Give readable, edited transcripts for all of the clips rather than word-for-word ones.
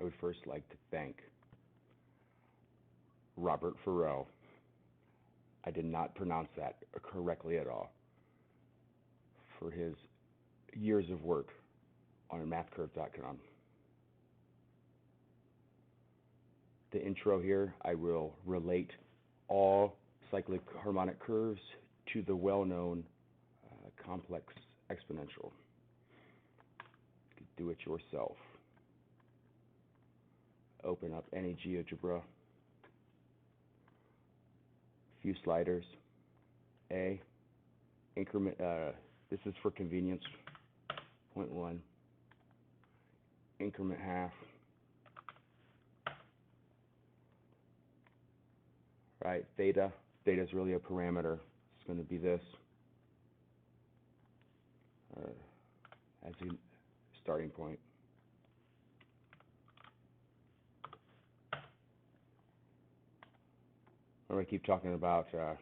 I would first like to thank Robert Farrell. I did not pronounce that correctly at all, for his years of work on mathcurve.com. The intro here, I will relate all cyclic harmonic curves to the well-known complex exponential. You can do it yourself. Open up any GeoGebra. Few sliders. A. Increment. This is for convenience. 0.1. Increment half. Right. Theta. Theta is really a parameter. It's going to be this. As a starting point. I'm going to keep talking about the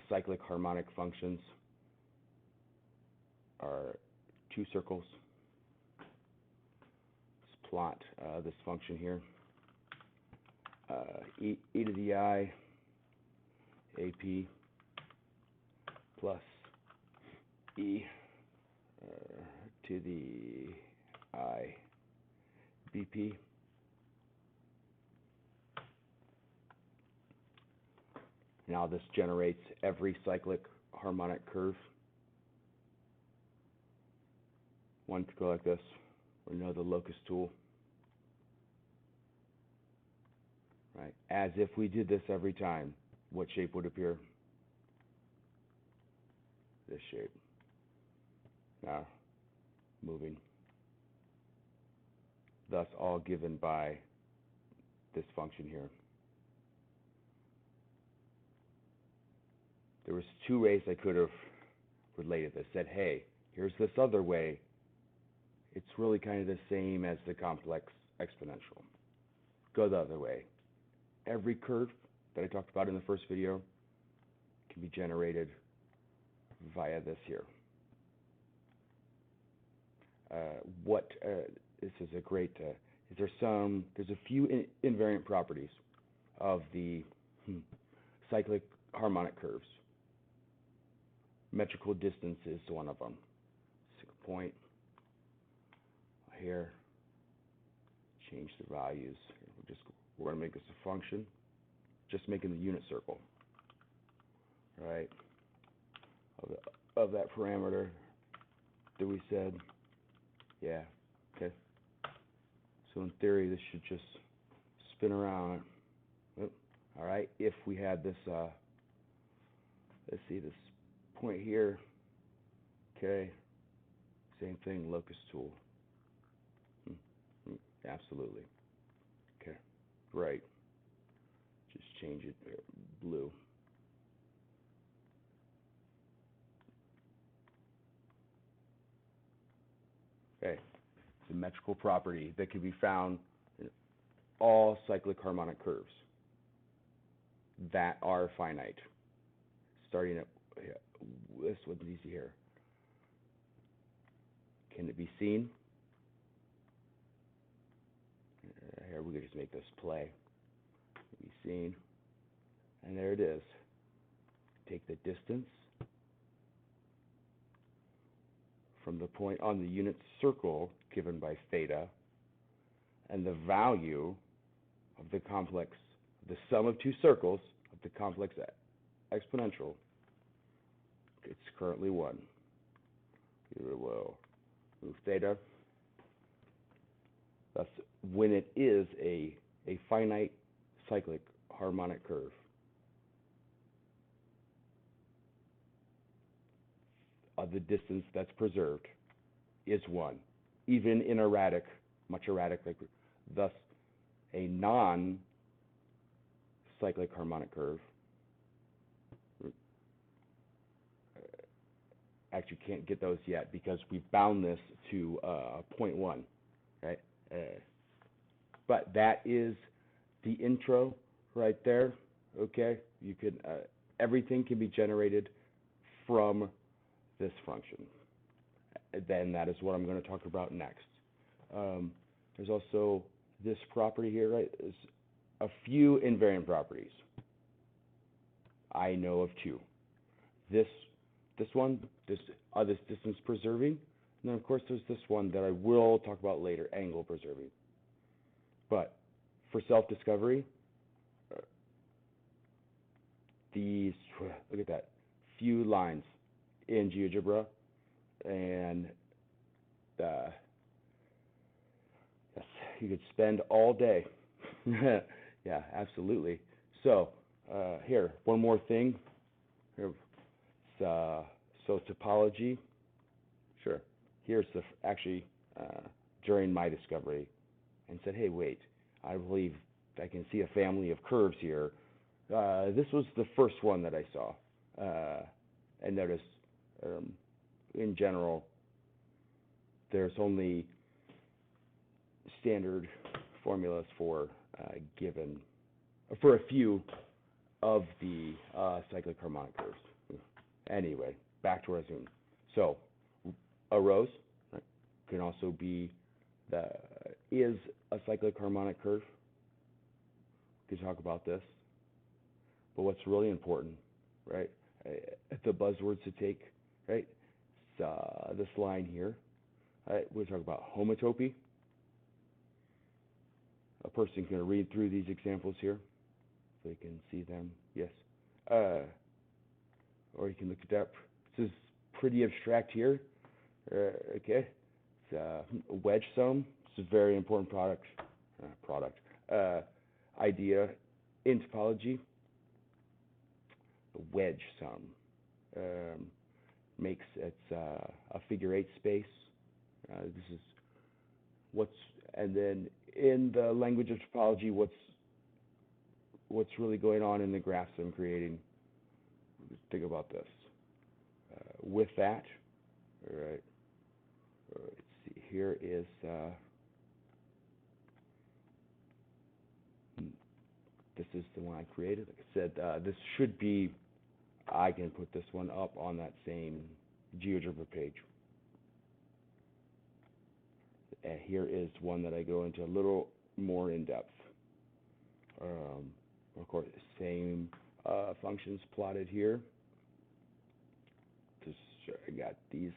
cyclic harmonic functions are two circles. Let's plot this function here. E to the I AP plus E to the I BP. Now this generates every cyclic harmonic curve. One could go like this. We know the locus tool. Right. As if we did this every time, what shape would appear? This shape. Now, moving. Thus, all given by this function here. There was two ways I could have related this. Said, hey, here's this other way. It's really kind of the same as the complex exponential. Go the other way. Every curve that I talked about in the first video can be generated via this here. This is a great, there's a few invariant properties of the cyclic harmonic curves. Metrical distance is one of them. 6 point here. Change the values. We're going to make this a function. Just making the unit circle. Right. Of that parameter that we said. Yeah. Okay. So in theory, this should just spin around. Oh, all right. If we had this, let's see, this point here. Okay. Same thing, locus tool. Absolutely. Okay. Right. Just change it blue. Okay. It's a metrical property that can be found in all cyclic harmonic curves that are finite. Starting at this one's easy here. Can it be seen? Here we could just make this play. Be seen, and there it is. Take the distance from the point on the unit circle given by theta, and the value of the complex, the sum of two circles of the complex exponential. It's currently 1. We will move theta. Thus, when it is a finite cyclic harmonic curve, the distance that's preserved is 1, even in erratic, much erratic, thus a non-cyclic harmonic curve actually can't get those yet because we've bound this to 0.1, right? But that is the intro right there. Okay, you can everything can be generated from this function. Then that is what I'm going to talk about next. There's also this property here, right? There's a few invariant properties. I know of two. This one, this distance preserving, and then of course there's this one that I will talk about later, angle preserving. But for self-discovery, these, look at that, few lines in GeoGebra, and yes, you could spend all day. Yeah, absolutely. So here, one more thing. Here, so topology. Sure. Here's the actually during my discovery, and said, hey, wait, I believe I can see a family of curves here. This was the first one that I saw, and notice in general there's only standard formulas for for a few of the cyclic harmonic curves. Anyway, back to our zoom. So a rose, right, can also be is a cyclic harmonic curve. We can talk about this. But what's really important, right? The buzzwords to take, right? This line here. Right, we'll talk about homotopy. A person can read through these examples here, so you can see them. Yes. Or you can look it up. This is pretty abstract here. Okay. It's a wedge sum. It's a very important idea in topology. A wedge sum makes it's a figure 8 space. This is and then in the language of topology, what's really going on in the graphs I'm creating. Think about this. With that, all right. Let's see. Here is this is the one I created. Like I said, this should be. I can put this one up on that same GeoGebra page. Here is one that I go into a little more in depth. Of course, same functions plotted here. Just I got these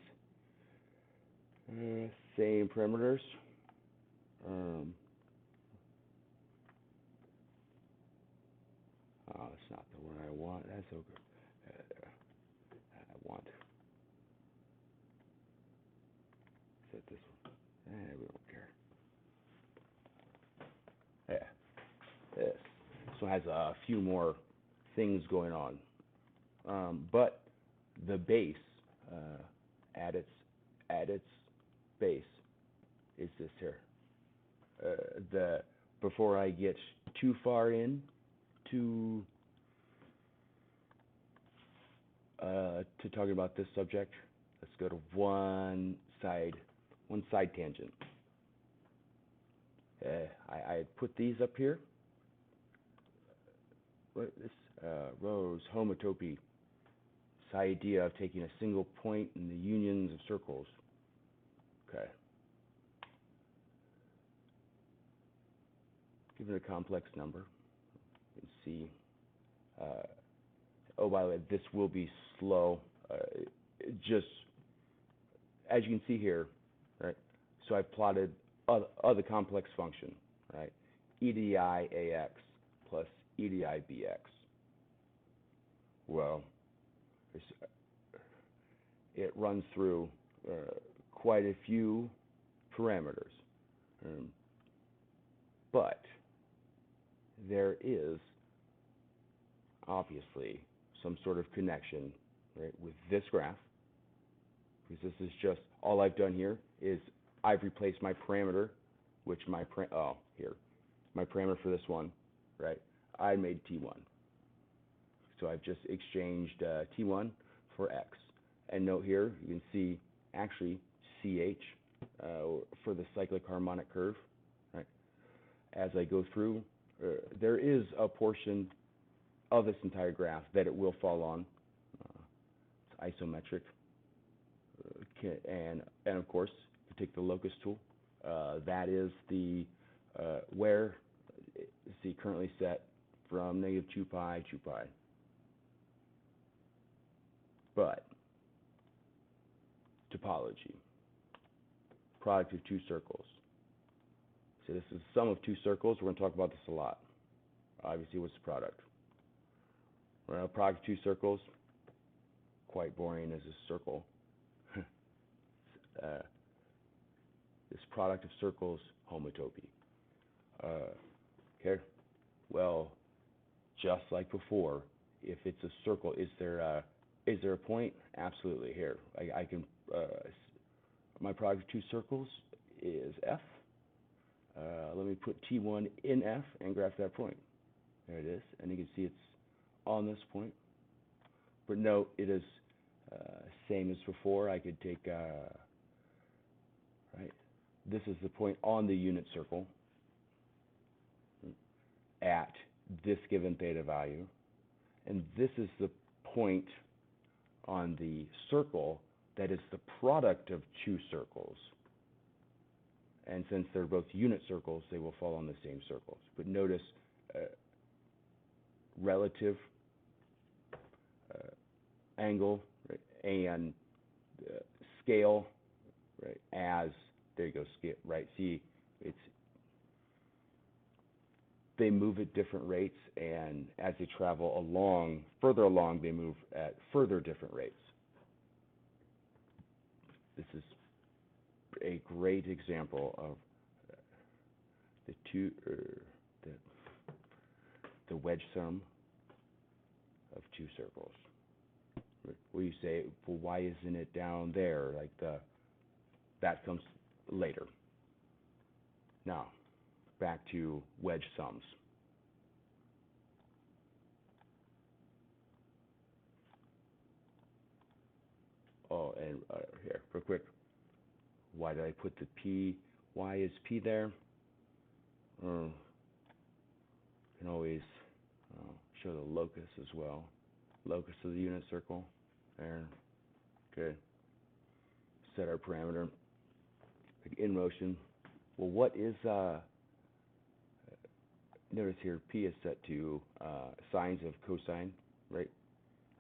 same parameters. Oh, it's not the one I want. That's okay. I want. Set this one. We don't care. Yeah. This one has a few more things going on, but the base at its base is this here. Before I get too far in to talking about this subject, let's go to one side tangent. I put these up here. This rose homotopy. This idea of taking a single point in the unions of circles. Okay. Give it a complex number. You can see. Oh, by the way, this will be slow. Just as you can see here, right? So I've plotted other complex function, right? E to the I AX plus E to the I BX. Well, it runs through quite a few parameters, but there is obviously some sort of connection, right, with this graph, because this is just all I've done here is I've replaced my parameter, which my parameter for this one, right? I made T1, so I've just exchanged T1 for X. And note here, you can see actually CH for the cyclic harmonic curve, right? As I go through, there is a portion of this entire graph that it will fall on. It's isometric, and of course, you take the locus tool. that is the where, see, currently set from negative 2 pi, 2 pi. But topology, product of two circles. So this is the sum of two circles. We're going to talk about this a lot. Obviously, what's the product? Well, product of two circles, quite boring as a circle. This product of circles, homotopy. Okay. Well, just like before, if it's a circle, is there a point? Absolutely. Here, I can. My product of two circles is F. Let me put T1 in F and graph that point. There it is, and you can see it's on this point. But note, it is same as before. I could take right. This is the point on the unit circle at this given theta value, and this is the point on the circle that is the product of two circles. And since they're both unit circles, they will fall on the same circles. But notice relative angle, right, and scale, right, as, there you go, scale, right, see, they move at different rates, and as they travel along, further along, they move at further different rates. This is a great example of the wedge sum of two circles. Where you say, well, why isn't it down there? Like that comes later. Now, back to wedge sums. Oh, and here, real quick. Why did I put the P? Why is P there? You can always show the locus as well. Locus of the unit circle. There. Okay. Set our parameter. In motion. Well, what is notice here P is set to sines of cosine, right?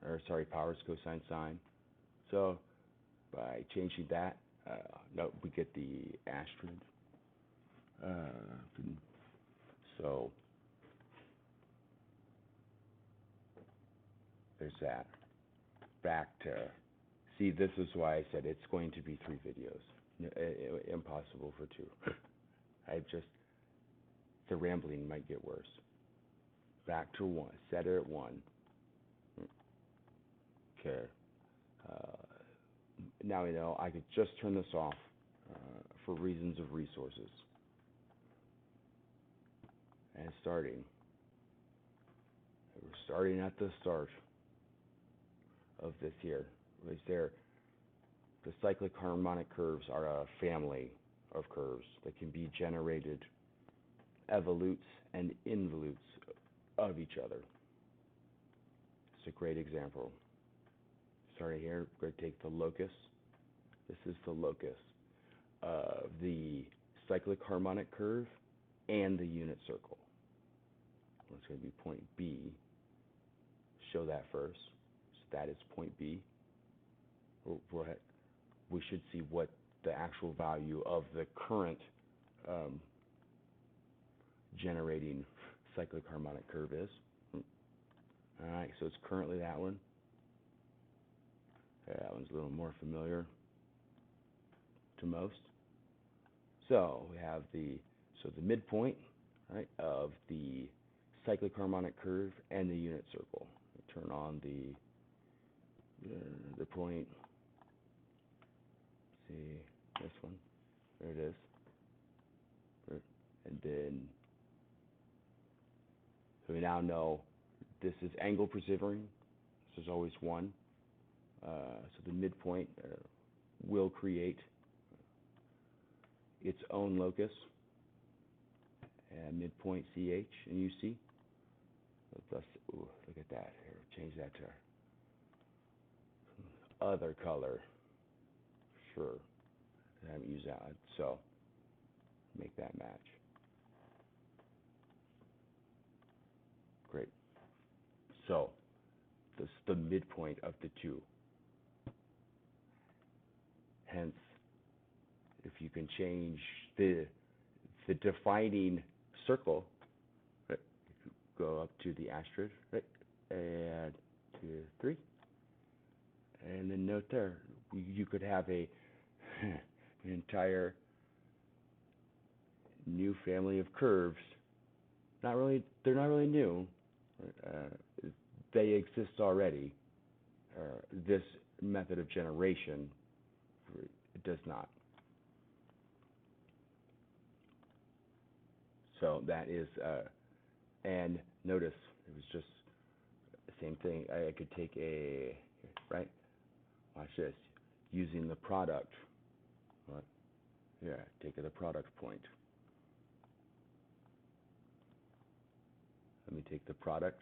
Or sorry, powers cosine sine. So by changing that, no, we get the asterisk. So there's that. Back to, see, this is why I said it's going to be 3 videos. Impossible for 2. The rambling might get worse. Back to 1. Set it at 1. Okay. Now we know I could just turn this off for reasons of resources. And starting. We're starting at the start of this here. Right there. The cyclic harmonic curves are a family of curves that can be generated evolutes and involutes of each other. It's a great example. Starting here, we're going to take the locus. This is the locus of the cyclic harmonic curve and the unit circle. It's going to be point B. Show that first. So that is point B. We should see what the actual value of the current generating cyclic harmonic curve is. All right, so it's currently that one. Okay, that one's a little more familiar to most. So we have the midpoint, right, of the cyclic harmonic curve and the unit circle. We turn on the point. See this one. There it is. And then so we now know this is angle persevering. This is always 1. So the midpoint will create its own locus, and midpoint CH and UC. Thus, ooh, look at that. Here, change that to other color. Sure, I haven't used that. So make that match. Great. So this is the midpoint of the two. Hence, if you can change the defining circle, right, go up to the asterisk, right, and 2, 3, and then note there, you could have an entire new family of curves. They're not really new. They exist already. This method of generation, it does not. So that is, and notice it was just the same thing. I could take right? Watch this. Using the product. What? Yeah, take the product point. Let me take the product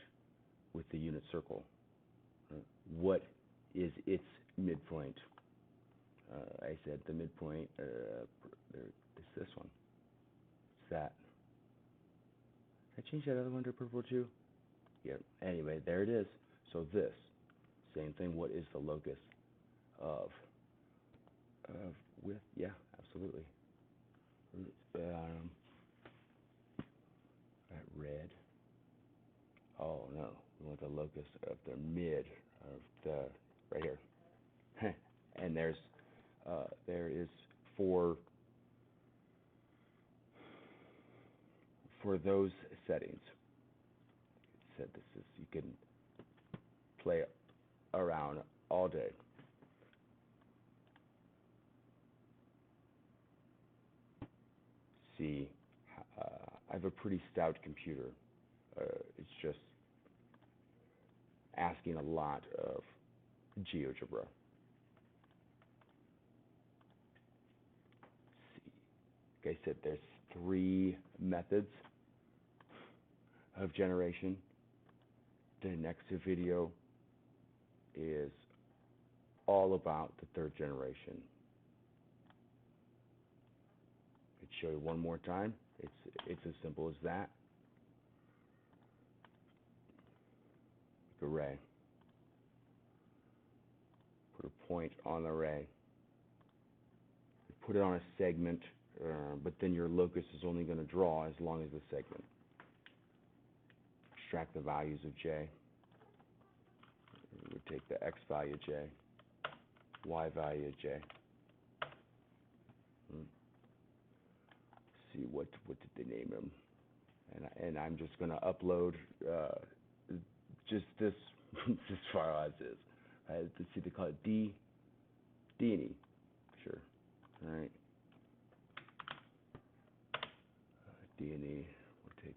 with the unit circle. What is its midpoint? I said the midpoint is this one. It's that. Did I change that other one to purple too? Yeah. Anyway, there it is. So this, same thing. What is the locus of width? Yeah, absolutely. That red. Oh no, we want the locus of the mid of the right here. And there is for those settings. It said this is, you can play around all day. See, I have a pretty stout computer. It's just asking a lot of GeoGebra. See, like I said, there's 3 methods of generation. The next video is all about the 3rd generation. I'd show you one more time. It's as simple as that. Array. Put a point on the array. Put it on a segment, but then your locus is only going to draw as long as the segment. Extract the values of j. We would take the x value j, y value j. See what did they name him? And I'm just going to upload just this this file as is. Let's see, they call it D and E. Sure. All right. D and E. We'll take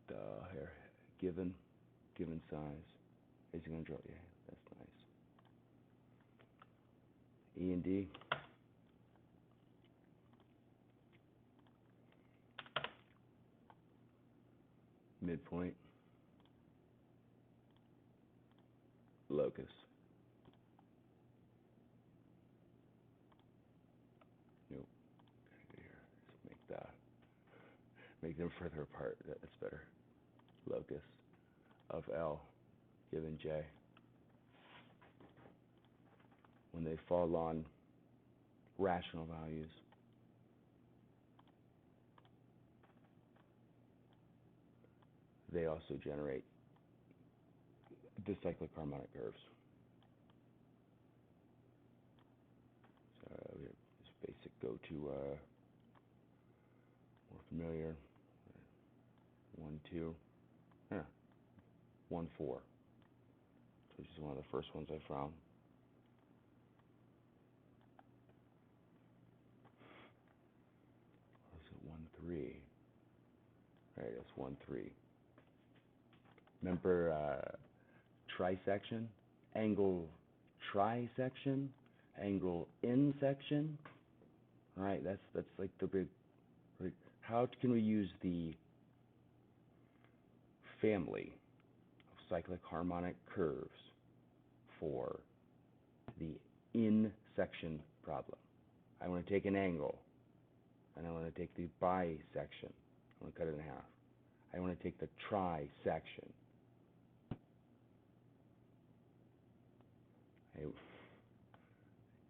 the here given size. Is he going to draw? Yeah, that's nice. E and D. Midpoint. Locus. Nope. Here, let's make them further apart. That's better. Locus of L given J. When they fall on rational values, they also generate the cyclic-harmonic curves. So we have this basic go-to, more familiar, 1, 2, 1, 4, which is one of the first ones I found. What is it, 1, 3? Right, that's 1, 3. Remember trisection, angle trisection, angle intersection. All right, that's like the big. Right. How can we use the family of cyclic harmonic curves for the intersection problem? I want to take an angle, and I want to take the bisection. I want to cut it in half. I want to take the trisection.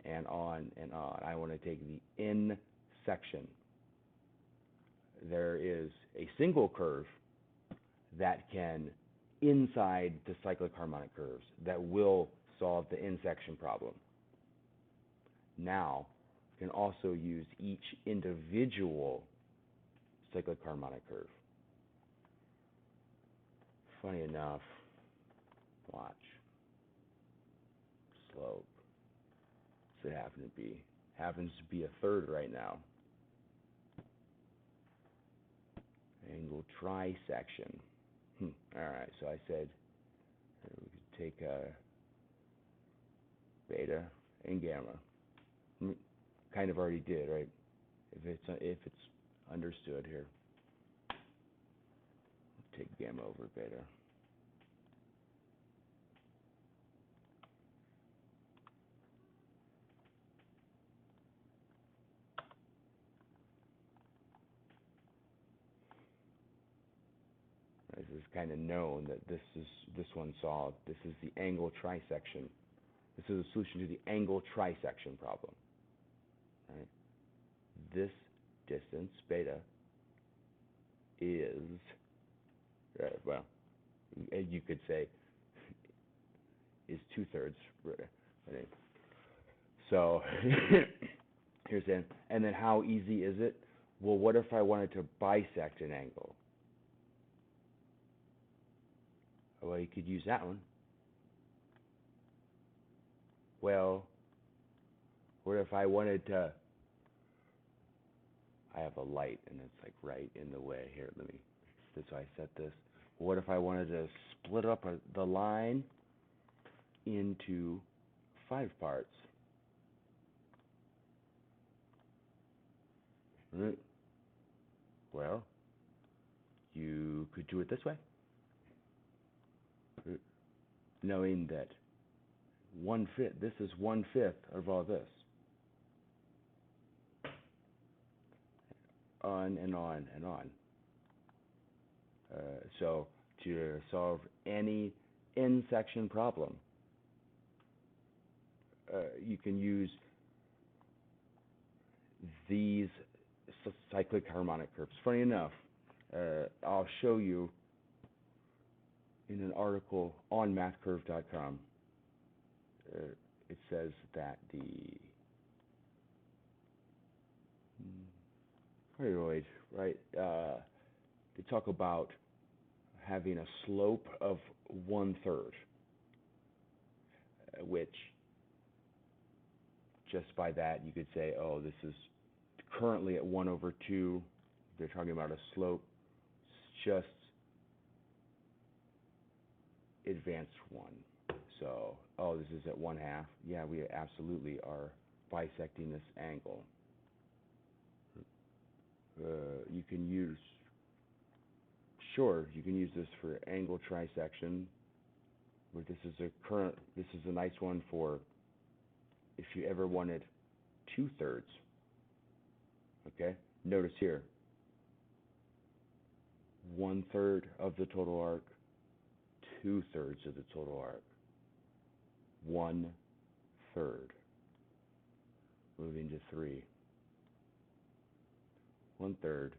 And on and on. I want to take the intersection. There is a single curve that can, inside the cyclic harmonic curves, that will solve the intersection problem. Now, you can also use each individual cyclic harmonic curve. Funny enough, watch. Slope. So it happens to be a third right now. Angle trisection. Alright, so I said we could take beta and gamma. Kind of already did, right? If it's understood here. Take gamma over beta. This is kind of known that this one solved. This is the angle trisection. This is a solution to the angle trisection problem. Right? This distance, beta, is, well, you could say, is 2/3. So here's n. And then how easy is it? Well, what if I wanted to bisect an angle? Well, you could use that one. Well, what if I wanted to, I have a light and it's like right in the way. Here, that's why I set this. What if I wanted to split up the line into 5 parts? Right. Well, you could do it this way. Knowing that 1/5, this is 1/5 of all this. On and on and on. So to solve any intersection problem, you can use these cyclic harmonic curves. Funny enough, I'll show you in an article on mathcurve.com. It says that the right? They talk about having a slope of 1/3, which just by that you could say, oh, this is currently at 1/2. They're talking about a slope just advanced 1. So, oh, this is at 1/2. Yeah, we absolutely are bisecting this angle. You can use this for angle trisection. But this is a nice one for if you ever wanted 2/3. Okay, notice here, 1/3 of the total arc, 2/3 of the total arc, 1/3. Moving to 3. 1/3.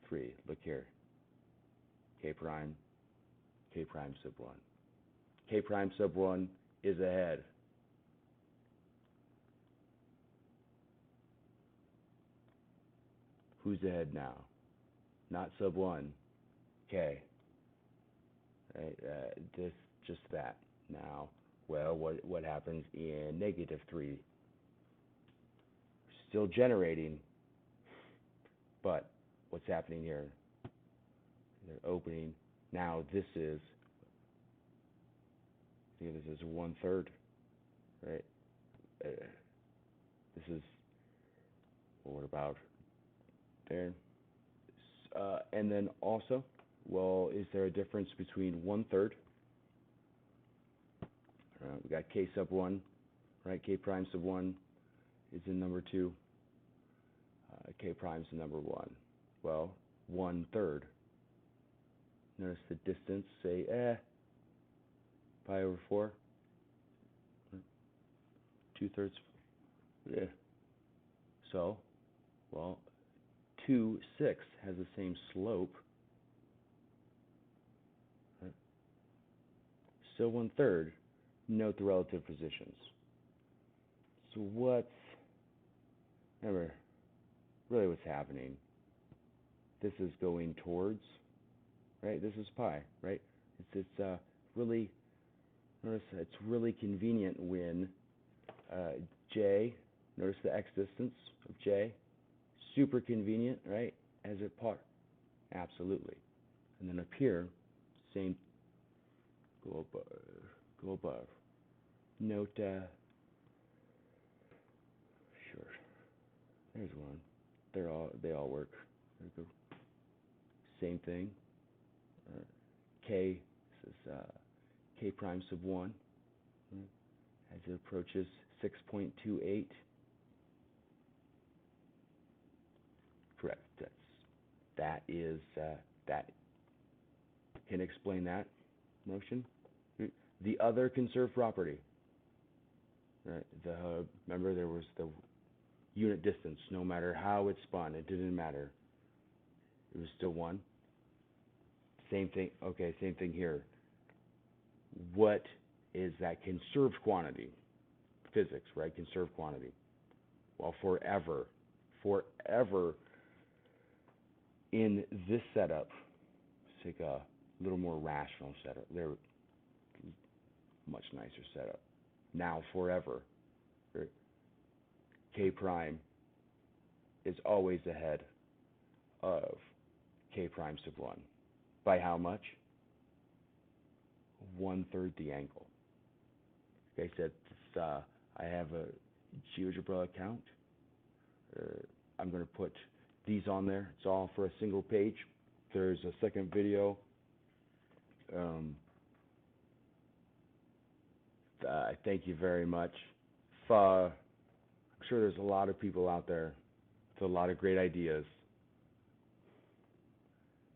3. Look here. K prime sub 1. K prime sub 1 is ahead. Who's ahead now? Not sub 1. K. Right? Just that. Now, well, what happens in -3? Still generating, but what's happening here? They're opening. Now this is, I think this is 1/3, right? This is, well, what about there? And then also, well, is there a difference between 1/3, We got k sub 1, right? K prime sub 1 is in number 2. K prime is in number 1. Well, 1/3. Notice the distance, say, pi over 4. 2/3. Yeah. So, well, 2/6 has the same slope. Right? So 1/3. Note the relative positions. So remember, really what's happening, this is going towards, right? This is pi, right? It's really, notice it's really convenient when j, notice the x distance of j, super convenient, right? As it part, absolutely. And then up here, same, go above. Note, sure, there's one. They all work. There we go. Same thing. K, this is k prime sub 1. Right? As it approaches 6.28. Correct. That can explain that motion. The other conserved property. Right? Remember there was the unit distance. No matter how it spun, it didn't matter. It was still 1. Same thing. Okay, same thing here. What is that conserved quantity? Physics, right? Conserved quantity. Well, forever in this setup, let's take a little more rational setup. They're much nicer setup. Now, forever, K prime is always ahead of K prime sub 1. By how much? 1/3 the angle. Like I said, I have a GeoGebra account. I'm going to put these on there. It's all for a single page. There's a second video. I thank you very much. I'm sure there's a lot of people out there with a lot of great ideas.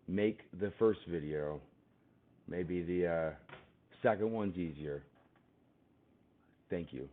Make the first video. Maybe the second one's easier. Thank you.